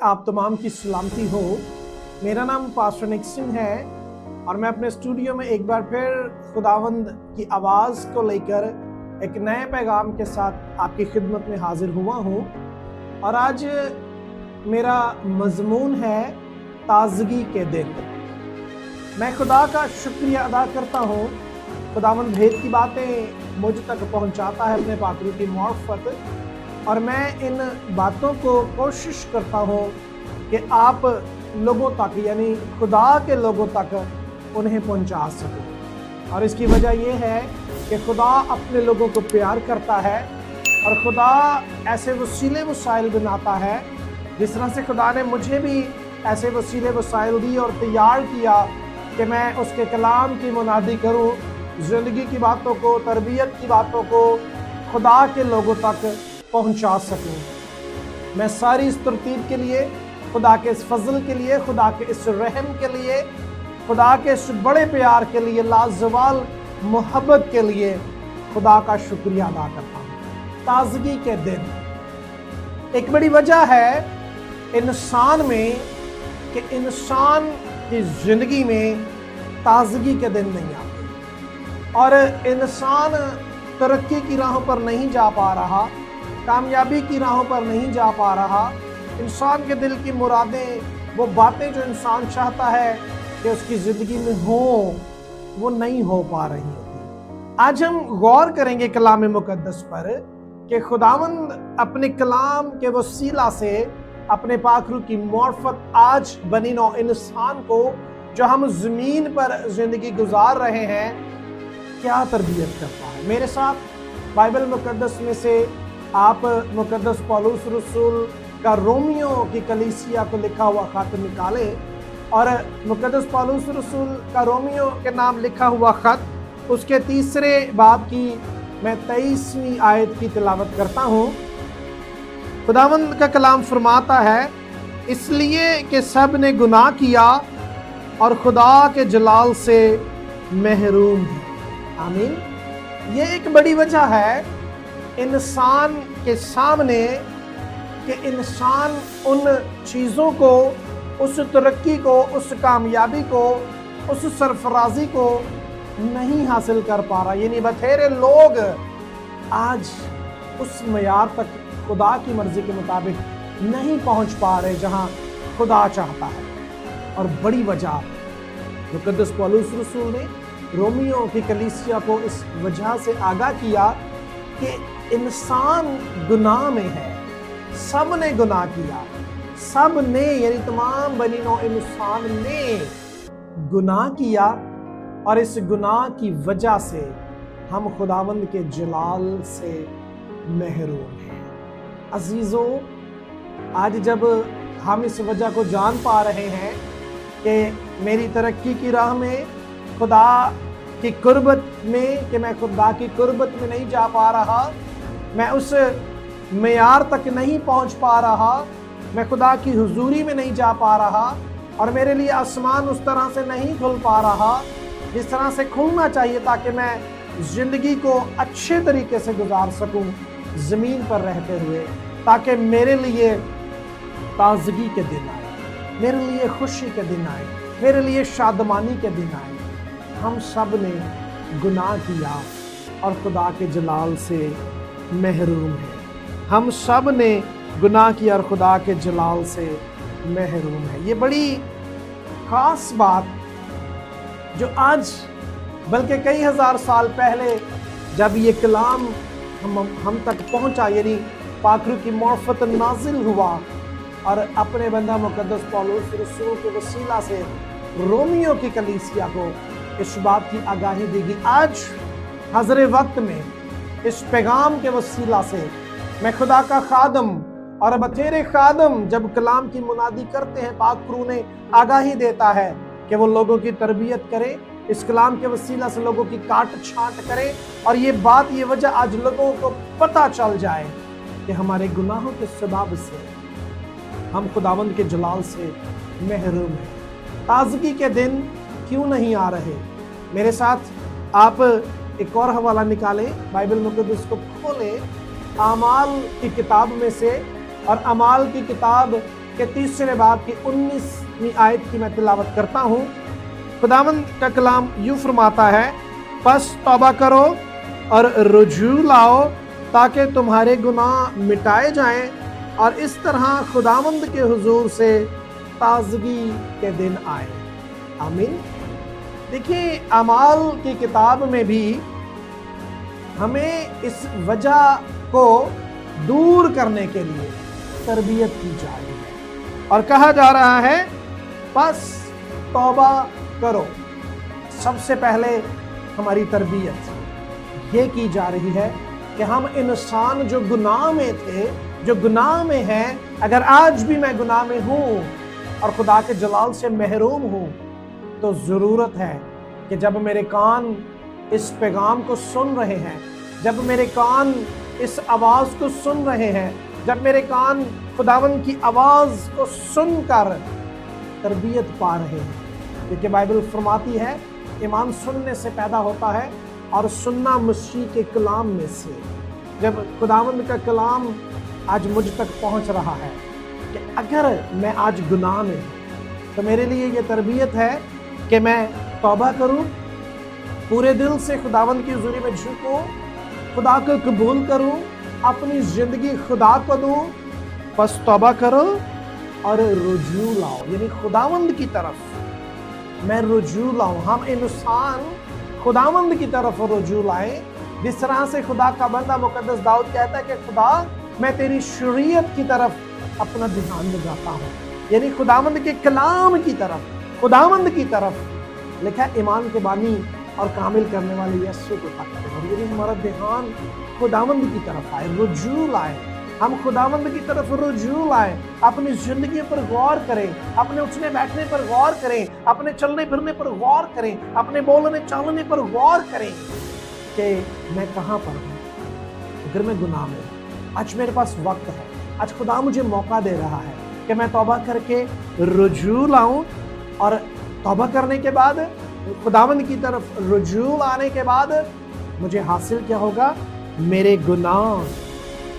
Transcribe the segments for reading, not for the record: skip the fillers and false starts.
आप तमाम की सलामती हो। मेरा नाम पास्टर निक सिंह है और मैं अपने स्टूडियो में एक बार फिर खुदावंद की आवाज़ को लेकर एक नए पैगाम के साथ आपकी खिदमत में हाजिर हुआ हूँ। और आज मेरा मज़मून है ताज़गी के दिन। मैं खुदा का शुक्रिया अदा करता हूँ, खुदावंद भेद की बातें मुझ तक पहुँचाता है अपने पात्रों की मार्फत, और मैं इन बातों को कोशिश करता हूँ कि आप लोगों तक यानी खुदा के लोगों तक उन्हें पहुँचा सकूँ। और इसकी वजह यह है कि खुदा अपने लोगों को प्यार करता है और खुदा ऐसे वसीले वसाइल बनाता है। जिस तरह से खुदा ने मुझे भी ऐसे वसीले वसाइल दी और तैयार किया कि मैं उसके कलाम की मुनादी करूँ, ज़िंदगी की बातों को, तरबियत की बातों को खुदा के लोगों तक पहुंचा सकूं। मैं सारी इस तरतीब के लिए, खुदा के इस फजल के लिए, खुदा के इस रहम के लिए, खुदा के इस बड़े प्यार के लिए, लाजवाल मोहब्बत के लिए खुदा का शुक्रिया अदा करता हूँ। ताज़गी के दिन एक बड़ी वजह है इंसान में कि इंसान की ज़िंदगी में ताज़गी के दिन नहीं आते और इंसान तरक्की की राहों पर नहीं जा पा रहा, कामयाबी की राहों पर नहीं जा पा रहा। इंसान के दिल की मुरादें, वो बातें जो इंसान चाहता है कि उसकी ज़िंदगी में हो, वो नहीं हो पा रही होती। आज हम गौर करेंगे कलाम मुकद्दस पर कि खुदावंद अपने कलाम के वसीला से अपने पाखरू की मार्फत आज बनी नौ इंसान को, जो हम ज़मीन पर ज़िंदगी गुजार रहे हैं, क्या तरबियत करता है। मेरे साथ बाइबल मुकद्दस में से आप मुकद्दस पौलुस रसूल का रोमियो की कलीसिया को लिखा हुआ खत निकाले और मुकद्दस पौलुस रसूल का रोमियो के नाम लिखा हुआ खत, उसके 3 बाब की मैं 23वीं आयत की तिलावत करता हूँ। खुदावंद का कलाम फरमाता है, इसलिए कि सब ने गुनाह किया और खुदा के जलाल से महरूम है। आमीन। ये एक बड़ी वजह है इंसान के सामने कि इंसान उन चीज़ों को, उस तरक्की को, उस कामयाबी को, उस सरफराजी को नहीं हासिल कर पा रहा। यानी बथेरे लोग आज उस मयार तक खुदा की मर्जी के मुताबिक नहीं पहुंच पा रहे जहां खुदा चाहता है। और बड़ी वजह मुकद्दस पौलुस रसूल ने रोमियो की कलीसिया को इस वजह से आगाह किया कि इंसान गुनाह में है। सब ने गुनाह किया, सब ने यानी तमाम बनी नौ इंसान ने गुनाह किया और इस गुनाह की वजह से हम खुदावंद के जलाल से महरूम हैं। अजीजों, आज जब हम इस वजह को जान पा रहे हैं कि मेरी तरक्की की राह में, खुदा की कुर्बत में, कि मैं खुदा की कुर्बत में नहीं जा पा रहा, मैं उस मेयार तक नहीं पहुंच पा रहा, मैं खुदा की हुजूरी में नहीं जा पा रहा और मेरे लिए आसमान उस तरह से नहीं खुल पा रहा जिस तरह से खुलना चाहिए ताकि मैं ज़िंदगी को अच्छे तरीके से गुजार सकूं ज़मीन पर रहते हुए, ताकि मेरे लिए ताज़गी के दिन आए, मेरे लिए खुशी के दिन आए, मेरे लिए शादमानी के दिन आए। हम सब ने गुनाह किया और खुदा के जलाल से महरूम है। हम सब ने गुनाह किया और खुदा के जलाल से महरूम है। ये बड़ी खास बात जो आज बल्कि कई हजार साल पहले जब ये कलाम हम तक पहुंचा, यानी पाखरू की मार्फत नाजिल हुआ और अपने बंदा मुकद्दस पौलुस रसूल के वसीला से रोमियो की कलीसिया को इस बात की आगाही दी गई। आज हज़रे वक्त में इस पैगाम के वसीला से मैं खुदा का खादम और बथेरे खादम जब कलाम की मुनादी करते हैं, पाकरू ने आगाही देता है कि वो लोगों की तरबियत करे, इस कलाम के वसीला से लोगों की काट छांट करे और ये बात, ये वजह आज लोगों को पता चल जाए कि हमारे गुनाहों के सबब से हम खुदावंद के जलाल से महरूम हैं। ताज़गी के दिन क्यों नहीं आ रहे? मेरे साथ आप एक और हवाला निकालें, बाइबल मुकद्दस को खोलें, अमाल की किताब में से, और अमाल की किताब के 30वें बाब की 19वीं आयत की मैं तिलावत करता हूँ। खुदावंद का कलाम यूं फरमाता है, बस तौबा करो और रुजू लाओ ताकि तुम्हारे गुनाह मिटाए जाएं और इस तरह खुदावंद के हुजूर से ताजगी के दिन आए। आमीन। देखिए, अमाल की किताब में भी हमें इस वजह को दूर करने के लिए तरबियत की जा रही है और कहा जा रहा है बस तौबा करो। सबसे पहले हमारी तरबियत ये की जा रही है कि हम इंसान जो गुनाह में थे, जो गुनाह में हैं, अगर आज भी मैं गुनाह में हूँ और खुदा के जलाल से महरूम हूँ, तो ज़रूरत है कि जब मेरे कान इस पैगाम को सुन रहे हैं, जब मेरे कान इस आवाज़ को सुन रहे हैं, जब मेरे कान खुदावन की आवाज़ को सुनकर तरबियत पा रहे हैं, क्योंकि बाइबल फरमाती है ईमान सुनने से पैदा होता है और सुनना मसीह के कलाम में से। जब खुदावंद का कलाम आज मुझ तक पहुंच रहा है कि अगर मैं आज गुनाह में हूं, तो मेरे लिए ये तरबियत है कि मैं तौबा करूं, पूरे दिल से खुदावंद की हुजूरी में झुकूं, खुदा को कबूल करूं, अपनी ज़िंदगी खुदा को दूं। बस तौबा करो और रुजू लाओ, यानी खुदावंद की तरफ मैं रुजू लाऊं। हम इंसान खुदावंद की तरफ रुजू लाए। जिस तरह से खुदा का बंदा मुकद्दस दाऊद कहता है कि खुदा मैं तेरी शरीयत की तरफ अपना ध्यान लगाता हूँ, यानी खुदावंद के कलाम की तरफ, खुदावंद की तरफ। लिखा ईमान के बानी और कामिल करने वाले यीशु को ताकते हैं, यानी हमारा ध्यान खुदावंद की तरफ आए, रुजू लाए। हम खुदावंद की तरफ रुजू लाए, अपनी जिंदगी पर गौर करें, अपने उठने बैठने पर गौर करें, अपने चलने फिरने पर गौर करें, अपने बोलने चालने पर गौर करें कि मैं कहाँ पर हूँ, अगर मैं गुनाह में हूँ। आज मेरे पास वक्त है, आज खुदा मुझे मौका दे रहा है कि मैं तौबा करके रुजू लाऊं और तौबा करने के बाद खुदावंद की तरफ रुजू लाने के बाद मुझे हासिल क्या होगा, मेरे गुनाह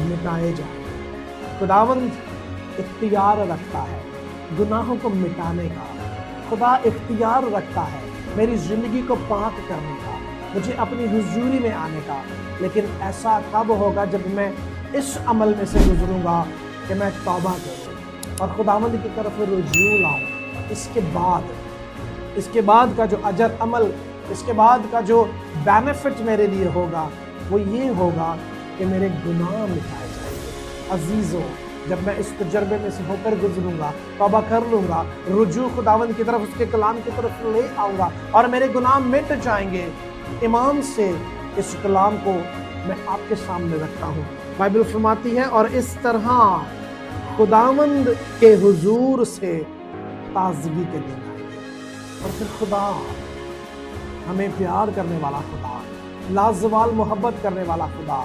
मिटाए जाए। खुदावंद इख्तियार रखता है गुनाहों को मिटाने का, खुदा इख्तियार रखता है मेरी जिंदगी को पाक करने का, मुझे अपनी हुजूरी में आने का। लेकिन ऐसा कब होगा, जब मैं इस अमल में से गुजरूंगा कि मैं तौबा करूं और खुदावंद की तरफ रुजू लाऊं। इसके बाद का जो अजर अमल, इसके बाद का जो बेनिफिट मेरे लिए होगा, वो ये होगा कि मेरे गुनाह मिटाए जाएंगे। अजीजों, जब मैं इस तजर्बे में से होकर गुजरूंगा, तौबा कर लूंगा, रुजू खुदावंद की तरफ, उसके कलाम की तरफ ले आऊंगा और मेरे गुनाह मिट जाएंगे। ईमान से इस कलाम को मैं आपके सामने रखता हूँ। बाइबल फरमाती है, और इस तरह खुदावंद के हुजूर से ताजगी के दिन आएंगे। और फिर खुदा हमें प्यार करने वाला खुदा, लाजवाल मोहब्बत करने वाला खुदा,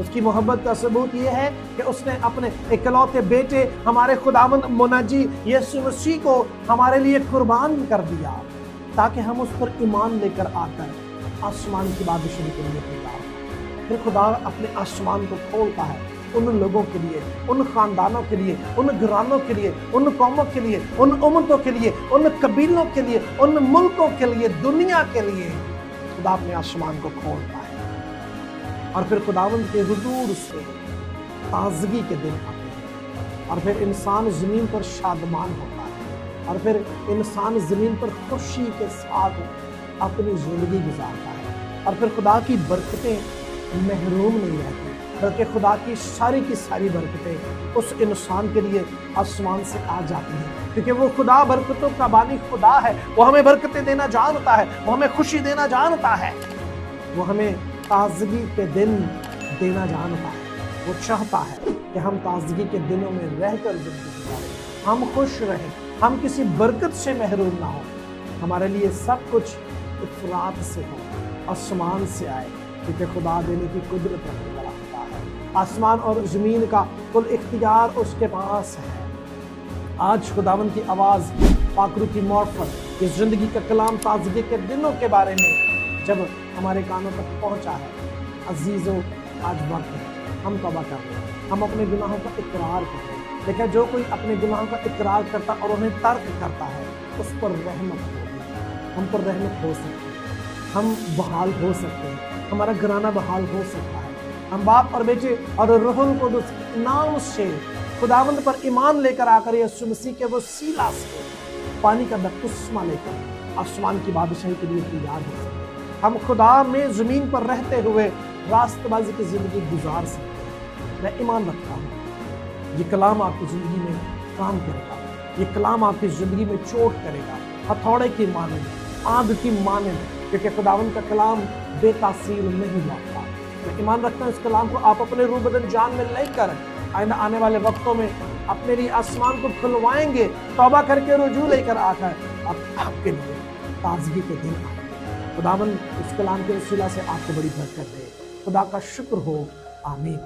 उसकी मोहब्बत का सबूत ये है कि उसने अपने इकलौते बेटे हमारे खुदावंद मुनाजी यीशु मसीह को हमारे लिए कुर्बान कर दिया, ताकि हम उस पर ईमान लेकर आकर आसमान की बादशाही के लिए तैयार हो। फिर खुदा अपने आसमान को खोलता है उन लोगों के लिए, उन खानदानों के लिए, उन घरानों के लिए, उन कौमों के लिए, उन उम्मतों के लिए, उन कबीलों के लिए, उन मुल्कों के लिए, दुनिया के लिए। खुदा अपने आसमान को खोलता है और फिर खुदावंद के हुजूर से ताजगी के दिन आते हैं और फिर इंसान ज़मीन पर शादमान होता है और फिर इंसान ज़मीन पर खुशी के साथ अपनी ज़िंदगी गुजारता है और फिर खुदा की बरकतें महरूम नहीं रहती, बल्कि खुदा की सारी बरकतें उस इंसान के लिए आसमान से आ जाती हैं, क्योंकि वो खुदा बरकतों का बानी खुदा है। वो हमें बरकतें देना जानता है, वो हमें खुशी देना जानता है, वो हमें ताजगी के दिन देना जानता है। वो चाहता है कि हम ताजगी के दिनों में रहकर जिंदगी गुजारें, हम खुश रहें, हम किसी बरकत से महरूम ना हो। हमारे लिए सब कुछ इफरात से हो, आसमान से आए, क्योंकि खुदा देने की कुदरत रखने वाला खुदा है। आसमान और ज़मीन का कुल इख्तियार उसके पास है। आज खुदावंद की आवाज़, पाकरू की मोहब्बत, इस ज़िंदगी का कलाम ताजगी के दिनों के बारे में जब हमारे कानों तक पहुंचा है, अजीज़ों, आज वक्त है हम तौबा कर रहे हैं, हम अपने गुनाहों का इकरार कर रहे हैं, लेकिन जो कोई अपने गुनाहों का इकरार करता और उन्हें तर्क करता है उस पर रहमत होगी, हम पर रहमत हो सकती है, हम बहाल हो सकते हैं, हमारा घराना बहाल हो सकता है। हम बाप और बेटे और रूहुल कुद्दूस नाम से खुदावंद पर ईमान लेकर आकर यीशु मसीह के वसीला से पानी का बपतिस्मा लेकर आसमान की बादशाही के लिए तैयार हो सकते हैं। हम खुदा में जमीन पर रहते हुए रास्तबाजी की जिंदगी गुजार सकते हैं। मैं ईमान रखता हूँ ये कलाम आपकी जिंदगी में काम करेगा, ये कलाम आपकी जिंदगी में चोट करेगा, हथौड़े की माने, आग की माने, क्योंकि खुदावंद का कलाम बेतासीर नहीं लौटता। मैं ईमान रखता हूँ इस कलाम को आप अपने रूह बदन जान में लेकर आइंदा आने वाले वक्तों में अपने लिए आसमान को खुलवाएंगे, तौबा करके रुजू लेकर आकर आपके लिए ताजगी के दिन आए। खुदावंद इस कलाम के वसीला से आपको बड़ी बरकत दे। खुदा का शुक्र हो, आमीन।